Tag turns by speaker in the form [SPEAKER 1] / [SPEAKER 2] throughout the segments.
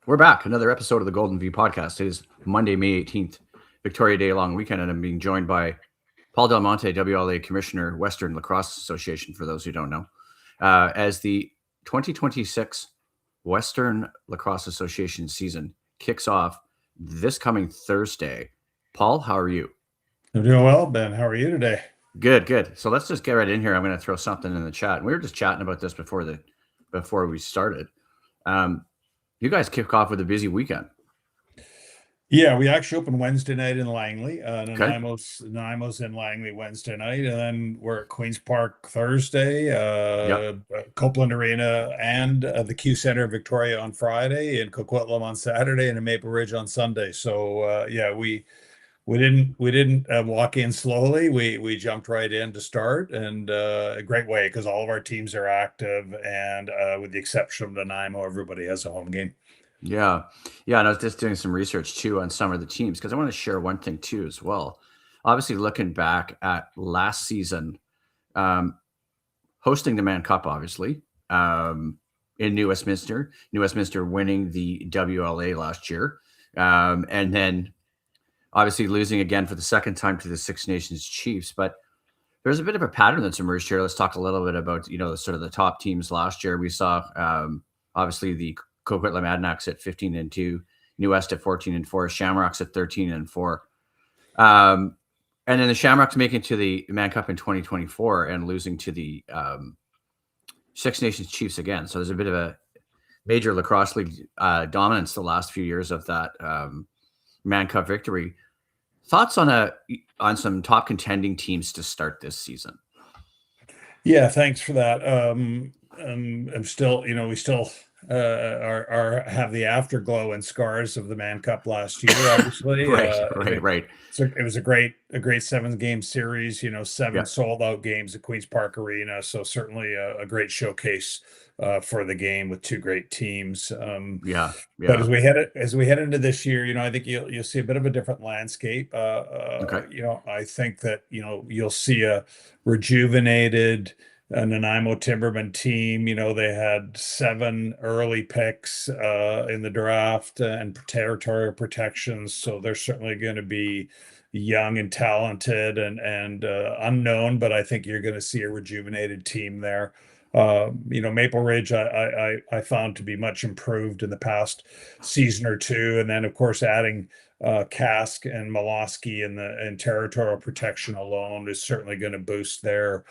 [SPEAKER 1] We're back. Another episode of the Golden V podcast. It is Monday, May 18th, Victoria Day long weekend, and I'm being joined by Paul Dal Monte, WLA Commissioner, Western Lacrosse Association, for those who don't know, as the 2026 Western Lacrosse Association season kicks off this coming Thursday. Paul, how are you?
[SPEAKER 2] I'm doing well, Ben. How are you today?
[SPEAKER 1] Good, good. So let's just get right in here. I'm going to throw something in the chat. We were just chatting about this before we started. You guys kick off with a busy weekend.
[SPEAKER 2] Yeah, we actually open Wednesday night in Langley.
[SPEAKER 1] Okay.
[SPEAKER 2] Nanaimo's in Langley Wednesday night, and then we're at Queens Park Thursday,
[SPEAKER 1] Yep.
[SPEAKER 2] Copeland Arena, and the Q Center Victoria on Friday, and Coquitlam on Saturday, and in Maple Ridge on Sunday. So yeah, we didn't walk in slowly. We jumped right in to start, and a great way because all of our teams are active, and with the exception of Nanaimo, everybody has a home game.
[SPEAKER 1] Yeah. Yeah. And I was just doing some research too on some of the teams because I want to share one thing too as well. Obviously, looking back at last season, um, hosting the Man Cup, obviously, in New Westminster winning the WLA last year. And then obviously losing again for the second time to the Six Nations Chiefs. But there's a bit of a pattern that's emerged here. Let's talk a little bit about, sort of the top teams last year. We saw obviously the Coquitlam Adanacs at 15-2, New West at 14-4, Shamrocks at 13-4. And then the Shamrocks making it to the Man Cup in 2024 and losing to the Six Nations Chiefs again. So there's a bit of a major lacrosse league dominance the last few years of that Man Cup victory. Thoughts on some top contending teams to start this season?
[SPEAKER 2] Yeah, thanks for that. I'm still, we still are have the afterglow and scars of the Man Cup last year. Obviously,
[SPEAKER 1] Right, right, right.
[SPEAKER 2] it was a great 7 game series.
[SPEAKER 1] Yeah,
[SPEAKER 2] Seven sold out games at Queens Park Arena. So certainly a great showcase for the game with two great teams.
[SPEAKER 1] yeah,
[SPEAKER 2] But
[SPEAKER 1] yeah.
[SPEAKER 2] as we head into this year, I think you'll see a bit of a different landscape.
[SPEAKER 1] Okay.
[SPEAKER 2] I think that you'll see a rejuvenated Nanaimo Timberman team. They had 7 early picks in the draft and territorial protections, so they're certainly going to be young and talented and unknown. But I think you're going to see a rejuvenated team there. Maple Ridge, I found to be much improved in the past season or two, and then of course adding Kask and Molosky in territorial protection alone is certainly going to boost their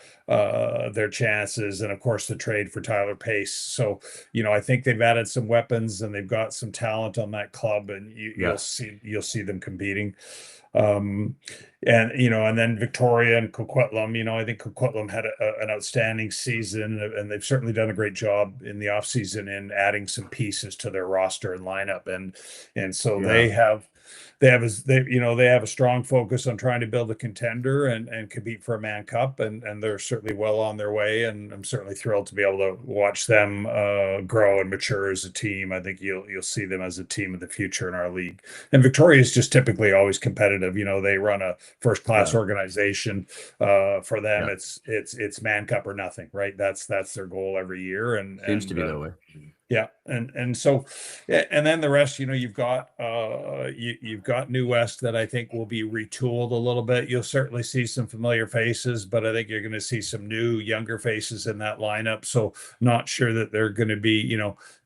[SPEAKER 2] chances, and of course the trade for Tyler Pace. So I think they've added some weapons and they've got some talent on that club, and
[SPEAKER 1] Yeah,
[SPEAKER 2] you'll see them competing. Um, and then Victoria and Coquitlam, I think Coquitlam had an outstanding season, and they've certainly done a great job in the offseason in adding some pieces to their roster and lineup, and so
[SPEAKER 1] yeah.
[SPEAKER 2] they have a strong focus on trying to build a contender and compete for a Man Cup, and they're certainly well on their way, and I'm certainly thrilled to be able to watch them grow and mature as a team. I think you'll see them as a team of the future in our league. And Victoria is just typically always competitive. They run a first class
[SPEAKER 1] Yeah,
[SPEAKER 2] organization. For them,
[SPEAKER 1] yeah.
[SPEAKER 2] it's Man Cup or nothing, right? That's their goal every year, and
[SPEAKER 1] Seems to
[SPEAKER 2] and
[SPEAKER 1] be that way.
[SPEAKER 2] yeah, and so, yeah, and then the rest, you've got New West that I think will be retooled a little bit. You'll certainly see some familiar faces, but I think you're going to see some new, younger faces in that lineup. So not sure that they're going to be,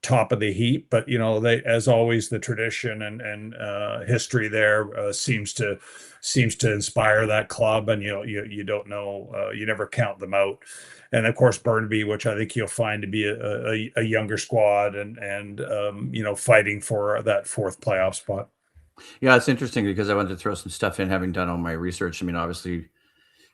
[SPEAKER 2] top of the heap, but they, as always, the tradition and history there seems to inspire that club, and you don't know, you never count them out. And of course Burnaby, which I think you'll find to be a younger squad and fighting for that fourth playoff spot.
[SPEAKER 1] Yeah, it's interesting because I wanted to throw some stuff in, having done all my research. I mean, obviously,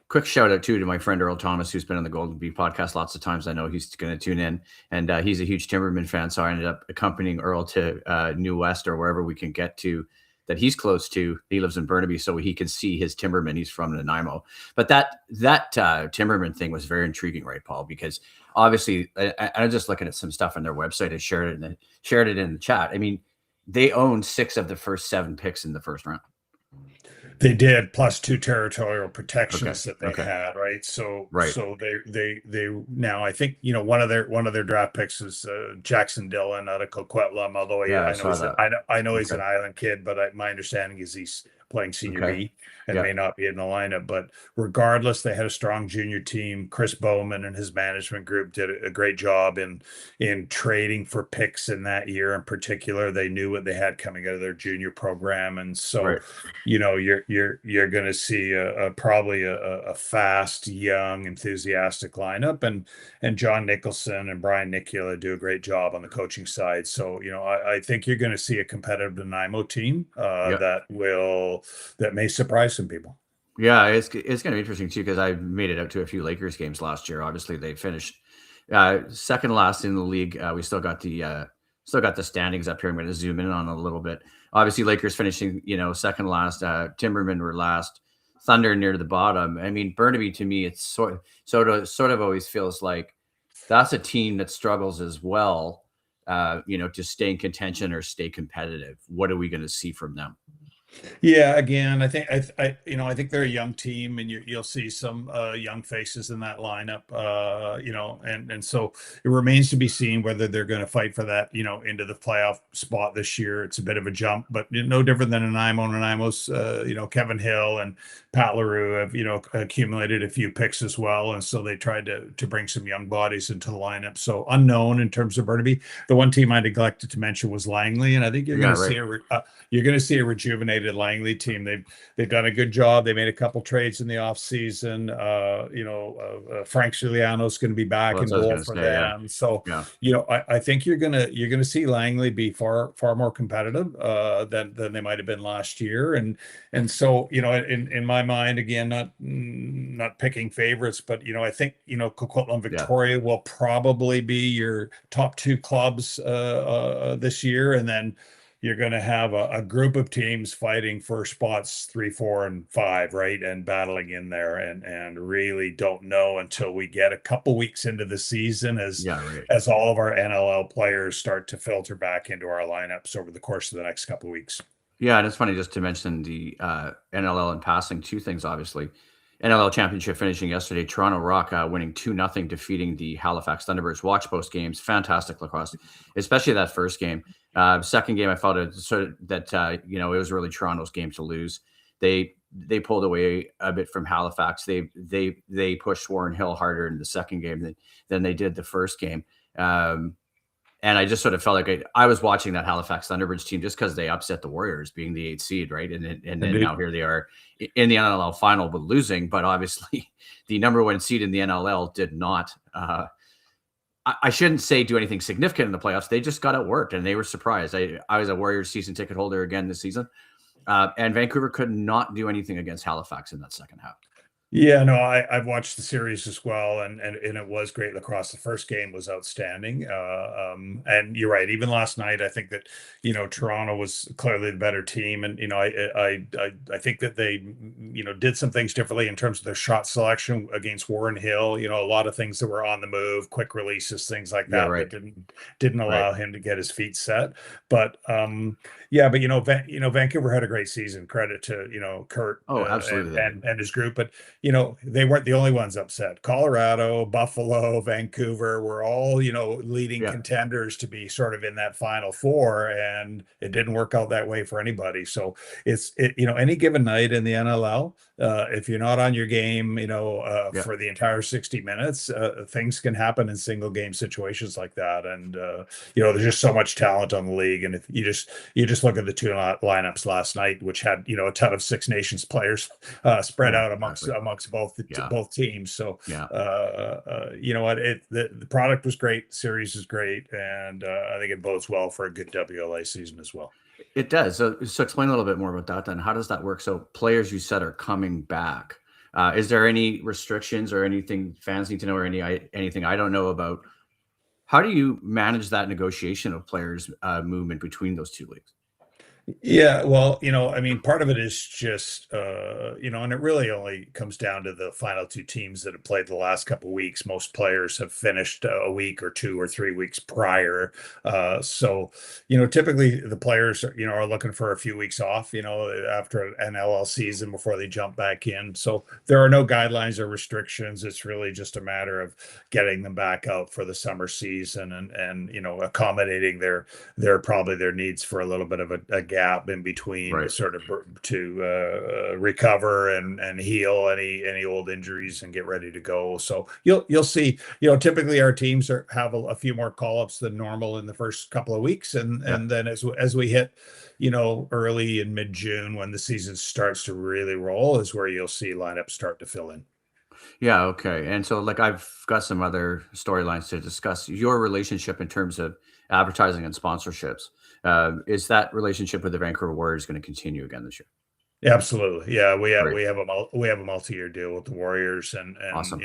[SPEAKER 1] quick shout out too to my friend Earl Thomas, who's been on the Golden Bee podcast lots of times. I know he's going to tune in, and he's a huge Timberman fan. So I ended up accompanying Earl to New West or wherever we can get to that he's close to. He lives in Burnaby, so he can see his Timberman. He's from Nanaimo, but that Timberman thing was very intriguing, right, Paul? Because obviously, I'm just looking at some stuff on their website. I shared it in the chat. I mean, they own 6 of the first 7 picks in the first round.
[SPEAKER 2] They did plus two territorial
[SPEAKER 1] Okay.
[SPEAKER 2] protections that they
[SPEAKER 1] Okay.
[SPEAKER 2] had, right? So
[SPEAKER 1] Right.
[SPEAKER 2] they now I think one of their draft picks is Jackson Dillon out of Coquitlam. Although
[SPEAKER 1] Yeah, I
[SPEAKER 2] I know
[SPEAKER 1] saw
[SPEAKER 2] he's
[SPEAKER 1] that.
[SPEAKER 2] I know he's
[SPEAKER 1] Okay.
[SPEAKER 2] an island kid, but my understanding is he's playing senior
[SPEAKER 1] Okay.
[SPEAKER 2] B and
[SPEAKER 1] Yeah.
[SPEAKER 2] may not be in the lineup. But regardless, they had a strong junior team. Chris Bowman and his management group did a great job in trading for picks in that year in particular. They knew what they had coming out of their junior program, and so
[SPEAKER 1] Right.
[SPEAKER 2] you're going to see a probably a fast, young, enthusiastic lineup, and John Nicholson and Brian Nicula do a great job on the coaching side. So I think you're going to see a competitive Nanaimo team
[SPEAKER 1] Yeah.
[SPEAKER 2] that may surprise some people.
[SPEAKER 1] Yeah, it's gonna be interesting too because I made it out to a few Lakers games last year. Obviously, they finished second last in the league. We still got the standings up here. I'm going to zoom in on a little bit. Obviously, Lakers finishing second last. Timbermen were last. Thunder near the bottom. I mean, Burnaby to me, it's sort of always feels like that's a team that struggles as well. To stay in contention or stay competitive. What are we going to see from them?
[SPEAKER 2] Yeah, again, I think they're a young team, and you'll see some young faces in that lineup. And so it remains to be seen whether they're going to fight for that, into the playoff spot this year. It's a bit of a jump, but no different than Nanaimo. Nanaimo's, Kevin Hill and Pat LaRue have, accumulated a few picks as well, and so they tried to bring some young bodies into the lineup. So unknown in terms of Burnaby. The one team I neglected to mention was Langley, and I think
[SPEAKER 1] Yeah, right.
[SPEAKER 2] you're going to see a rejuvenated Langley team. They've done a good job. They made a couple trades in the offseason. Frank Giuliano's going to be
[SPEAKER 1] Well,
[SPEAKER 2] back
[SPEAKER 1] that's
[SPEAKER 2] in
[SPEAKER 1] what I was
[SPEAKER 2] goal
[SPEAKER 1] going to
[SPEAKER 2] for
[SPEAKER 1] say. Yeah,
[SPEAKER 2] them. So
[SPEAKER 1] yeah,
[SPEAKER 2] I think you're gonna see Langley be far more competitive than they might have been last year. And so in my mind, again, not picking favorites, but I think Coquitlam
[SPEAKER 1] yeah,
[SPEAKER 2] Victoria will probably be your top two clubs this year, and then you're going to have a group of teams fighting for spots 3, 4, and 5, right? And battling in there, and really don't know until we get a couple weeks into the season
[SPEAKER 1] yeah, right.
[SPEAKER 2] as all of our NLL players start to filter back into our lineups over the course of the next couple weeks.
[SPEAKER 1] Yeah, and it's funny just to mention the NLL in passing. Two things, obviously. NLL championship finishing yesterday. Toronto Rock winning 2-0, defeating the Halifax Thunderbirds. Watch both games. Fantastic lacrosse, especially that first game. Second game, I felt it sort of that it was really Toronto's game to lose. They pulled away a bit from Halifax. They pushed Warren Hill harder in the second game than they did the first game. And I just sort of felt like I was watching that Halifax Thunderbirds team just because they upset the Warriors, being the 8th seed, right? And then
[SPEAKER 2] Indeed.
[SPEAKER 1] now here they are in the NLL final, but losing. But obviously, the number one seed in the NLL did not. I shouldn't say do anything significant in the playoffs. They just got outworked, and they were surprised. I was a Warriors season ticket holder again this season, and Vancouver could not do anything against Halifax in that second half.
[SPEAKER 2] Yeah, no, I've watched the series as well, and it was great lacrosse. The first game was outstanding, and you're right. Even last night, I think that Toronto was clearly the better team, and I think that they did some things differently in terms of their shot selection against Warren Hill. A lot of things that were on the move, quick releases, things like
[SPEAKER 1] Yeah,
[SPEAKER 2] that
[SPEAKER 1] right,
[SPEAKER 2] that didn't
[SPEAKER 1] right.
[SPEAKER 2] allow him to get his feet set. But yeah, but Vancouver had a great season. Credit to Kurt
[SPEAKER 1] Oh, absolutely, they did.
[SPEAKER 2] and his group, but they weren't the only ones upset. Colorado, Buffalo, Vancouver were all, leading
[SPEAKER 1] Yeah,
[SPEAKER 2] contenders to be sort of in that final four, and it didn't work out that way for anybody. So any given night in the NLL, if you're not on your game,
[SPEAKER 1] yeah,
[SPEAKER 2] for the entire 60 minutes, things can happen in single game situations like that. And, there's just so much talent on the league. And if you just look at the two lineups last night, which had, a ton of Six Nations players spread
[SPEAKER 1] yeah,
[SPEAKER 2] out
[SPEAKER 1] exactly.
[SPEAKER 2] amongst
[SPEAKER 1] Yeah,
[SPEAKER 2] both teams. So
[SPEAKER 1] yeah.
[SPEAKER 2] you know what? The product was great, the series is great, and I think it bodes well for a good WLA season as well.
[SPEAKER 1] It does. So explain a little bit more about that then. How does that work? So players you said are coming back. Is there any restrictions or anything fans need to know or anything I don't know about? How do you manage that negotiation of players movement between those two leagues?
[SPEAKER 2] Yeah, well, I mean, part of it is just, and it really only comes down to the final two teams that have played the last couple of weeks. Most players have finished a week or 2 or 3 weeks prior. So, typically the players are looking for a few weeks off, after an LL season before they jump back in. So there are no guidelines or restrictions. It's really just a matter of getting them back out for the summer season and accommodating their needs for a little bit of a gap in between,
[SPEAKER 1] Right.
[SPEAKER 2] sort of to recover and heal any old injuries and get ready to go. So you'll see. Typically our teams have a few more call ups than normal in the first couple of weeks, and
[SPEAKER 1] Yeah.
[SPEAKER 2] and then as we hit early in mid June, when the season starts to really roll, is where you'll see lineups start to fill in.
[SPEAKER 1] Yeah, okay. And so, like, I've got some other storylines to discuss. Your relationship in terms of advertising and sponsorships. Is that relationship with the Vancouver Warriors going to continue again this year?
[SPEAKER 2] Absolutely. Yeah, we have
[SPEAKER 1] Great.
[SPEAKER 2] we have a multi-year deal with the Warriors, and
[SPEAKER 1] Awesome.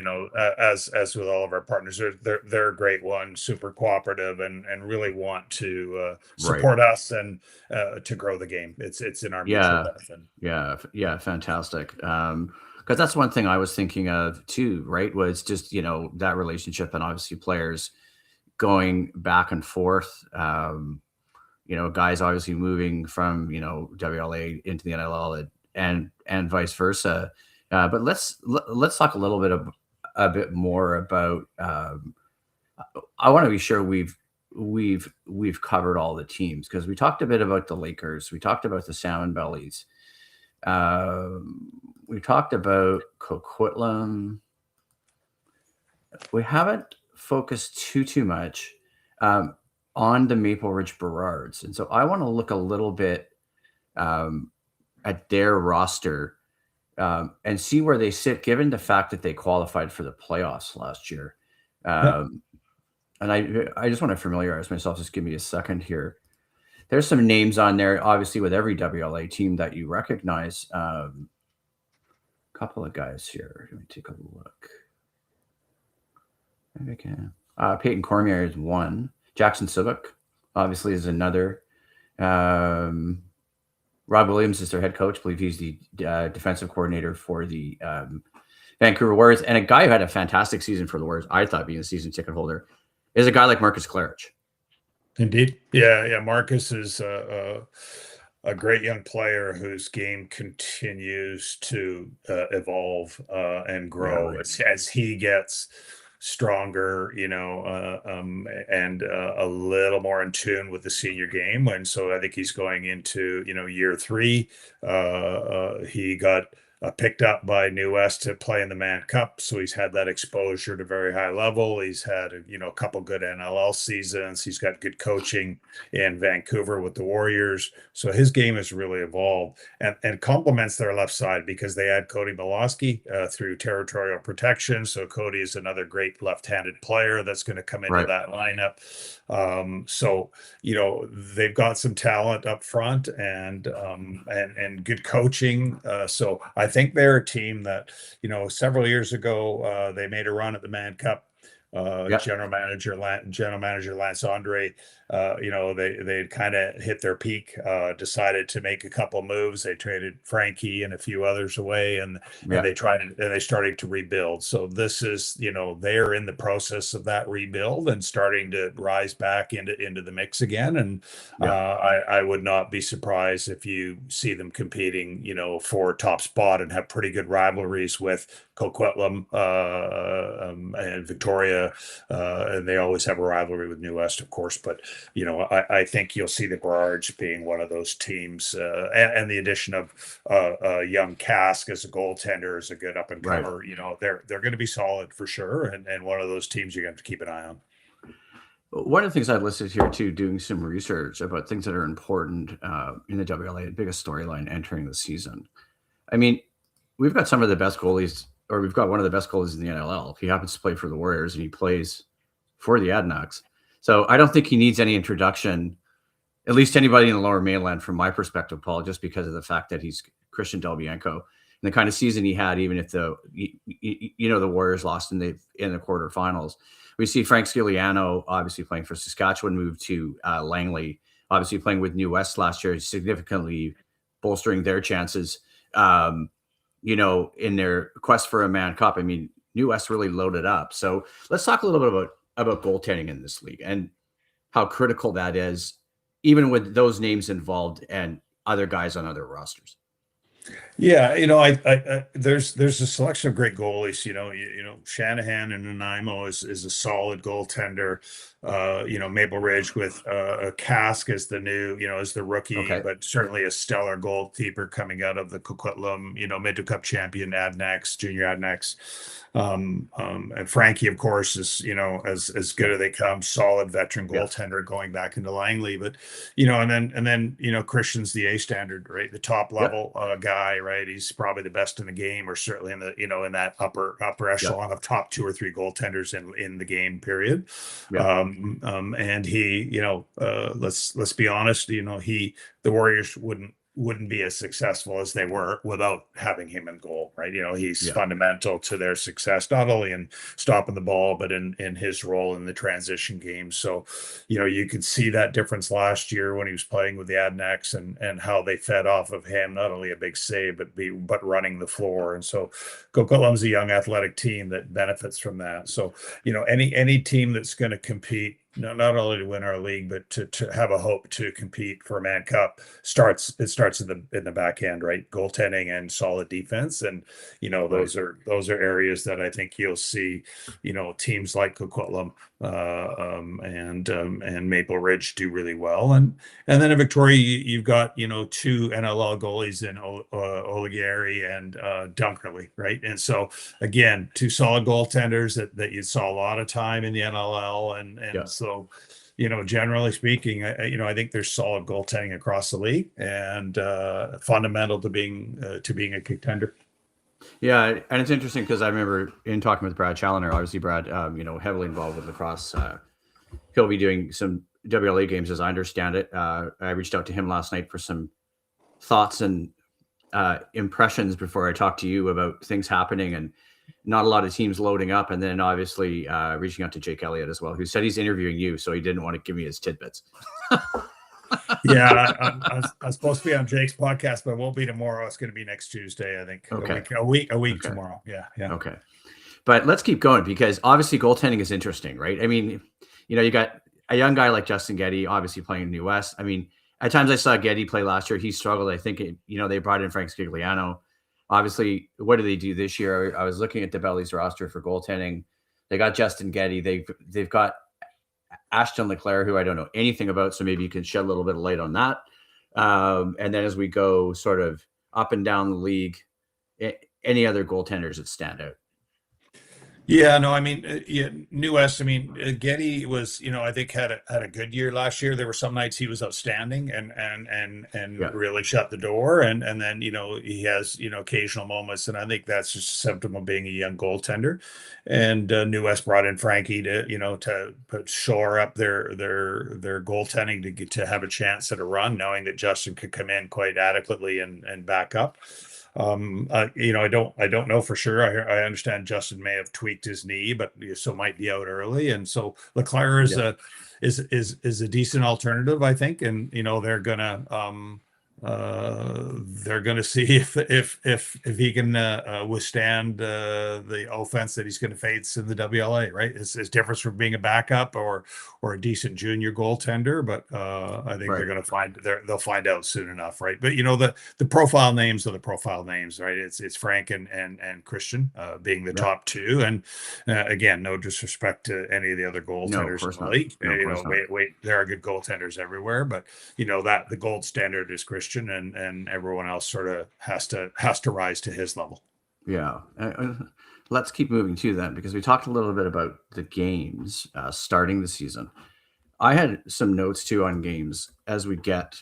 [SPEAKER 2] as with all of our partners, they're a great one, super cooperative, and really want to
[SPEAKER 1] Right.
[SPEAKER 2] support us and to grow the game. It's in our mutual
[SPEAKER 1] Yeah.
[SPEAKER 2] benefit.
[SPEAKER 1] Yeah. Yeah. Fantastic. Because that's one thing I was thinking of too, right? Was just, that relationship and obviously players going back and forth. Guys obviously moving from WLA into the NLL and vice versa. But let's talk a little bit a bit more about. I want to be sure we've covered all the teams because we talked a bit about the Lakers, we talked about the Salmon Bellies, we talked about Coquitlam. We haven't focused too much um, on the Maple Ridge Burrards, and so I want to look a little bit um, at their roster and see where they sit, given the fact that they qualified for the playoffs last year.
[SPEAKER 2] Yeah.
[SPEAKER 1] Um, and I just want to familiarize myself. Just give me a second here. There's some names on there, obviously, with every WLA team that you recognize. Couple of guys here. Let me take a look. Maybe I can. Peyton Cormier is one. Jackson Sivak, obviously, is another. Um, Rob Williams is their head coach. I believe he's the defensive coordinator for the Vancouver Warriors. And a guy who had a fantastic season for the Warriors, I thought, being a season ticket holder, is a guy like Marcus Claridge.
[SPEAKER 2] Indeed. Yeah, yeah. Marcus is a great young player whose game continues to evolve and
[SPEAKER 1] Yeah,
[SPEAKER 2] grow
[SPEAKER 1] right.
[SPEAKER 2] as he gets stronger, and a little more in tune with the senior game. And so I think he's going into, year three. He got picked up by New West to play in the Man Cup, so he's had that exposure to very high level. He's had a couple good NLL seasons. He's got good coaching in Vancouver with the Warriors, so his game has really evolved and complements their left side because they add Cody Milosky through territorial protection. So Cody is another great left-handed player that's going to come into
[SPEAKER 1] Right.
[SPEAKER 2] that lineup. So they've got some talent up front and good coaching. So I think they're a team that several years ago they made a run at the Man Cup.
[SPEAKER 1] Yeah.
[SPEAKER 2] General manager Lance Andre, they kind of hit their peak, decided to make a couple moves. They traded Frankie and a few others away, and
[SPEAKER 1] Yeah.
[SPEAKER 2] they started to rebuild. So this is, they're in the process of that rebuild and starting to rise back into the mix again. And
[SPEAKER 1] Yeah.
[SPEAKER 2] I would not be surprised if you see them competing, for top spot and have pretty good rivalries with Coquitlam and Victoria, and they always have a rivalry with New West, of course. But I think you'll see the Burrards being one of those teams, and the addition of young Cask as a goaltender is a good up and
[SPEAKER 1] Right.
[SPEAKER 2] comer. They're going to be solid for sure, and one of those teams you're going to have to keep an eye on.
[SPEAKER 1] One of the things I've listed here too, doing some research about things that are important in the WLA, the biggest storyline entering the season. I mean, we've got some of the best goalies, or we've got one of the best goalies in the NLL. He happens to play for the Warriors and he plays for the Adnux. So I don't think he needs any introduction, at least anybody in the Lower Mainland, from my perspective, Paul, just because of the fact that he's Christian Delbianco and the kind of season he had, even if the Warriors lost in the quarterfinals. We see Frank Sciliano obviously playing for Saskatchewan, moved to Langley obviously playing with New West last year, significantly bolstering their chances. In their quest for a Mann Cup. I mean, New West really loaded up. So let's talk a little bit about goaltending in this league and how critical that is, even with those names involved and other guys on other rosters.
[SPEAKER 2] Yeah, there's a selection of great goalies. Shanahan and Nanaimo is a solid goaltender. Maple Ridge with Cask as the new, as the rookie,
[SPEAKER 1] Okay.
[SPEAKER 2] but certainly a stellar goalkeeper coming out of the Coquitlam, Minto Cup champion Adnex, junior Adnex. And Frankie, of course, is as good as they come, solid veteran
[SPEAKER 1] Yes.
[SPEAKER 2] goaltender going back into Langley. But and then Christian's the A standard, right? The top
[SPEAKER 1] Yep.
[SPEAKER 2] level guy, right? He's probably the best in the game, or certainly in the in that upper echelon of top 2 or 3 goaltenders in the game. Period.
[SPEAKER 1] Yep.
[SPEAKER 2] And he, let's be honest, the Warriors wouldn't be as successful as they were without having him in goal, right? He's
[SPEAKER 1] Yeah.
[SPEAKER 2] fundamental to their success, not only in stopping the ball, but in his role in the transition game. So, you could see that difference last year when he was playing with the Adnex and how they fed off of him, not only a big save, but running the floor. And so Coquitlam's a young athletic team that benefits from that. So, any team that's going to compete, not only to win our league, but to have a hope to compete for a Mann Cup starts in the back end, right? Goaltending and solid defense. And, those are areas that I think you'll see, teams like Coquitlam and Maple Ridge do really well. And then in Victoria, you've got, 2 NLL goalies in Oligieri and Dunkerley, right? And so again, 2 solid goaltenders that you saw a lot of time in the NLL. And so, generally speaking, I think there's solid goaltending across the league and fundamental to being a contender.
[SPEAKER 1] Yeah, and it's interesting because I remember in talking with Brad Challoner, obviously Brad, heavily involved with lacrosse. He'll be doing some WLA games, as I understand it. I reached out to him last night for some thoughts and impressions before I talked to you about things happening and not a lot of teams loading up. And then obviously reaching out to Jake Elliott as well, who said he's interviewing you, so he didn't want to give me his tidbits.
[SPEAKER 2] Yeah, I'm supposed to be on Jake's podcast, but it won't be tomorrow. It's going to be next Tuesday, I think.
[SPEAKER 1] Okay.
[SPEAKER 2] A week
[SPEAKER 1] Okay.
[SPEAKER 2] tomorrow. Yeah.
[SPEAKER 1] Okay. But let's keep going because obviously goaltending is interesting, right? I mean, you got a young guy like Justin Getty, obviously playing in New West. I mean, at times I saw Getty play last year. He struggled. I think, they brought in Frank Scigliano. Obviously, what do they do this year? I was looking at the Bellies roster for goaltending. They got Justin Getty. They've got Ashton Leclerc, who I don't know anything about, so maybe you can shed a little bit of light on that. And then as we go sort of up and down the league, any other goaltenders that stand out?
[SPEAKER 2] Yeah, no, I mean, New West. I mean, Getty was, I think had a good year last year. There were some nights he was outstanding and really shut the door, and then he has occasional moments, and I think that's just a symptom of being a young goaltender. And New West brought in Frankie to shore up their goaltending to have a chance at a run, knowing that Justin could come in quite adequately and back up. I don't know for sure. I understand Justin may have tweaked his knee, but so might be out early. And so Leclerc is a decent alternative, I think. And they're gonna see if he can withstand the offense that he's going to face in the WLA. Right, it's different from being a backup or a decent junior goaltender. But I think they're going to they'll find out soon enough. Right, but the profile names are the profile names. Right, it's Frank and Christian being the top 2. And again, no disrespect to any of the other goaltenders in the league. There are good goaltenders everywhere, but that the gold standard is Christian. And everyone else sort of has to rise to his level.
[SPEAKER 1] Yeah. Let's keep moving to that because we talked a little bit about the games starting the season. I had some notes too on games as we get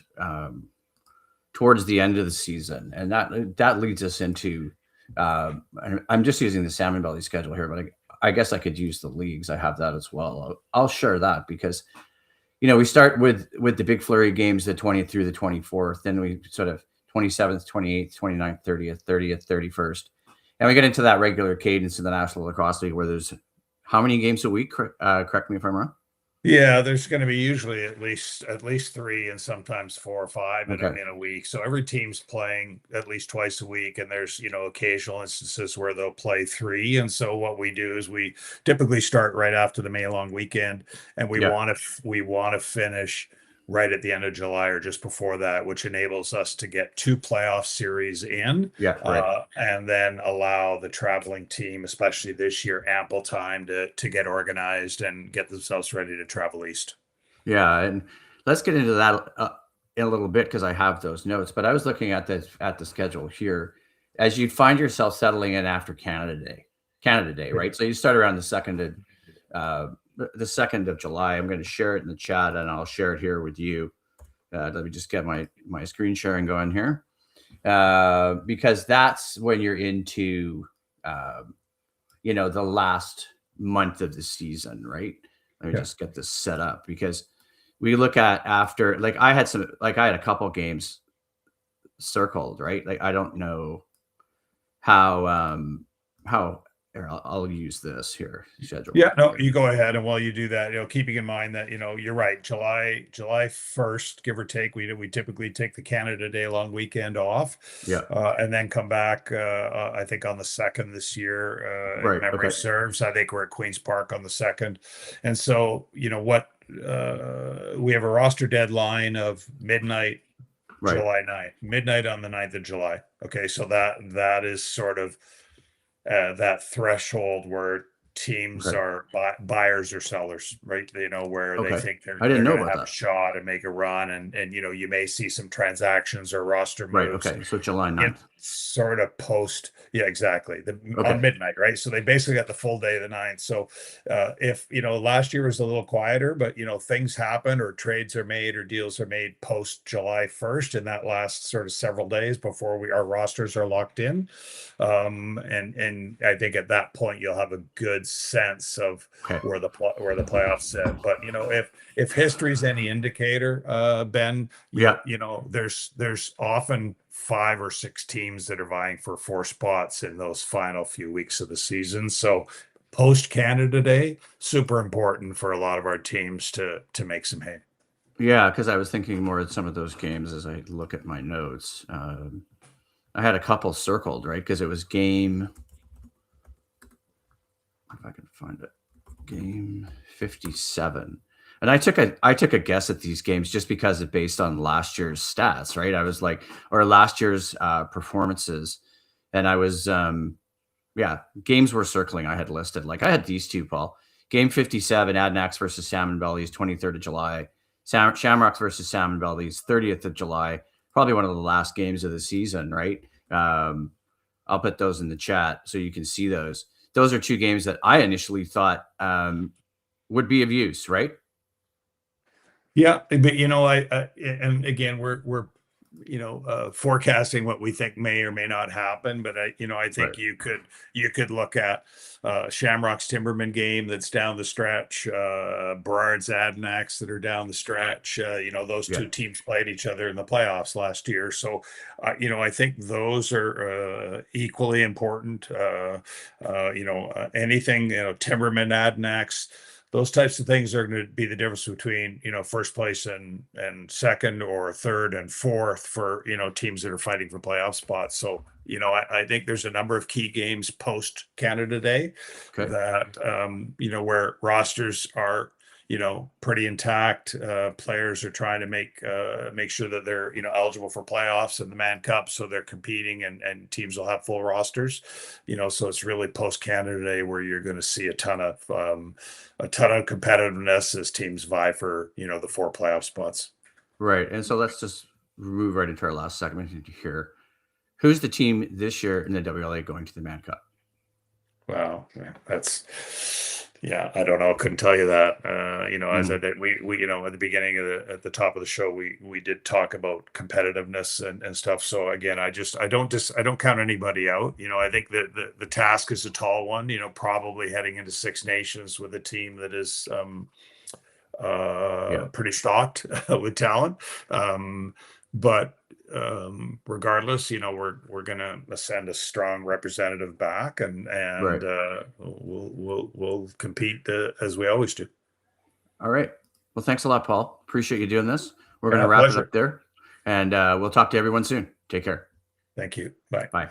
[SPEAKER 1] towards the end of the season. And that leads us into, I'm just using the Salmon Belly schedule here, but I guess I could use the leagues. I have that as well. I'll share that because we start with the big flurry games, the 20th through the 24th. Then we sort of 27th, 28th, 29th, 30th, 31st. And we get into that regular cadence in the National Lacrosse League where there's how many games a week? Correct me if I'm wrong.
[SPEAKER 2] Yeah, there's going to be usually at least three and sometimes four or five in a,
[SPEAKER 1] Okay.
[SPEAKER 2] in a week. So every team's playing at least twice a week, and there's occasional instances where they'll play three. And so what we do is we typically start right after the May long weekend, and we
[SPEAKER 1] Yeah.
[SPEAKER 2] want to we want to finish right at the end of July or just before that, which enables us to get two playoff series in,
[SPEAKER 1] Yeah. Right.
[SPEAKER 2] and then allow the traveling team, especially this year, ample time to get organized and get themselves ready to travel east.
[SPEAKER 1] Yeah, and let's get into that in a little bit because I have those notes. But I was looking at the schedule here as you find yourself settling in after Canada Day,
[SPEAKER 2] Yeah.
[SPEAKER 1] right? So you start around the 2nd of July. I'm going to share it in the chat, and I'll share it here with you. Let me just get my screen sharing going here, because that's when you're into uh, the last month of the season, right? Let me
[SPEAKER 2] Yeah.
[SPEAKER 1] just get this set up because we look at after, like, I had a couple games circled, right? Like, I don't know how here, I'll use this here schedule.
[SPEAKER 2] Yeah, no, you go ahead. And while you do that, keeping in mind that, you're right, July 1st, give or take, we typically take the Canada Day long weekend off,
[SPEAKER 1] Yeah.
[SPEAKER 2] and then come back, I think on the 2nd this year, if
[SPEAKER 1] Right.
[SPEAKER 2] memory
[SPEAKER 1] Okay.
[SPEAKER 2] serves. I think we're at Queen's Park on the 2nd. And so, we have a roster deadline of midnight,
[SPEAKER 1] Right.
[SPEAKER 2] July 9th, midnight on the 9th of July. Okay, so that is sort of that threshold where teams
[SPEAKER 1] Okay.
[SPEAKER 2] are buyers or sellers, right? Where they
[SPEAKER 1] Okay.
[SPEAKER 2] think they're
[SPEAKER 1] I didn't
[SPEAKER 2] they're
[SPEAKER 1] know
[SPEAKER 2] going to
[SPEAKER 1] about
[SPEAKER 2] have a
[SPEAKER 1] that.
[SPEAKER 2] shot and make a run, and you may see some transactions or roster
[SPEAKER 1] Right.
[SPEAKER 2] moves
[SPEAKER 1] Okay. So July
[SPEAKER 2] in
[SPEAKER 1] 9th.
[SPEAKER 2] sort of post, yeah, exactly, on
[SPEAKER 1] Okay.
[SPEAKER 2] midnight, right? So they basically got the full day of the ninth. So if last year was a little quieter, but things happen or trades are made or deals are made post July 1st, and that lasts sort of several days before our rosters are locked in. And I think at that point you'll have a good sense of
[SPEAKER 1] Okay.
[SPEAKER 2] where the playoffs sit. But if history's any indicator, Ben,
[SPEAKER 1] Yeah.
[SPEAKER 2] there's often five or six teams that are vying for four spots in those final few weeks of the season. So post Canada Day, super important for a lot of our teams to make some hay.
[SPEAKER 1] Yeah. Because I was thinking more of some of those games as I look at my notes. I had a couple circled, right? Because it was game, if I can find it, game 57. And I took a guess at these games just because it based on last year's stats, right? I was like, or last year's performances, and I was yeah, games were circling. I had listed, like, I had these two, Paul. Game 57, Adnax versus Salmon Bellies, 23rd of July. Shamrocks versus Salmon Bellies, 30th of July. Probably one of the last games of the season, right? I'll put those in the chat so you can see those. Those are two games that I initially thought would be of use, right?
[SPEAKER 2] Yeah, but and again, we're forecasting what we think may or may not happen. But I
[SPEAKER 1] Right.
[SPEAKER 2] think you could look at Shamrock's Timberman game that's down the stretch, Burrard's Adanacs that are down the stretch. Those
[SPEAKER 1] Yeah.
[SPEAKER 2] two teams played each other in the playoffs last year, so I think those are equally important. Anything Timberman Adanacs, those types of things are going to be the difference between first place and second, or third and fourth, for teams that are fighting for playoff spots. So I think there's a number of key games post Canada Day
[SPEAKER 1] Okay.
[SPEAKER 2] that where rosters are pretty intact. Players are trying to make sure that they're eligible for playoffs and the Man Cup, so they're competing, and teams will have full rosters. So it's really post Canada Day where you're going to see a ton of competitiveness as teams vie for the four playoff spots.
[SPEAKER 1] Right. And so let's just move right into our last segment here. Who's the team this year in the WLA going to the Man Cup?
[SPEAKER 2] Wow, yeah, I don't know. Couldn't tell you that. As I
[SPEAKER 1] Mm.
[SPEAKER 2] did, we at the beginning of at the top of the show, we did talk about competitiveness and stuff. So again, I don't count anybody out. I think that the task is a tall one. Probably heading into Six Nations with a team that is
[SPEAKER 1] Yeah.
[SPEAKER 2] pretty stocked with talent. But regardless, we're gonna send a strong representative back, and
[SPEAKER 1] Right.
[SPEAKER 2] we'll compete as we always do.
[SPEAKER 1] All right. Well, thanks a lot, Paul. Appreciate you doing this. We're going to
[SPEAKER 2] Yeah,
[SPEAKER 1] wrap it
[SPEAKER 2] pleasure.
[SPEAKER 1] up there, and we'll talk to everyone soon. Take care.
[SPEAKER 2] Thank you. Bye.
[SPEAKER 1] Bye.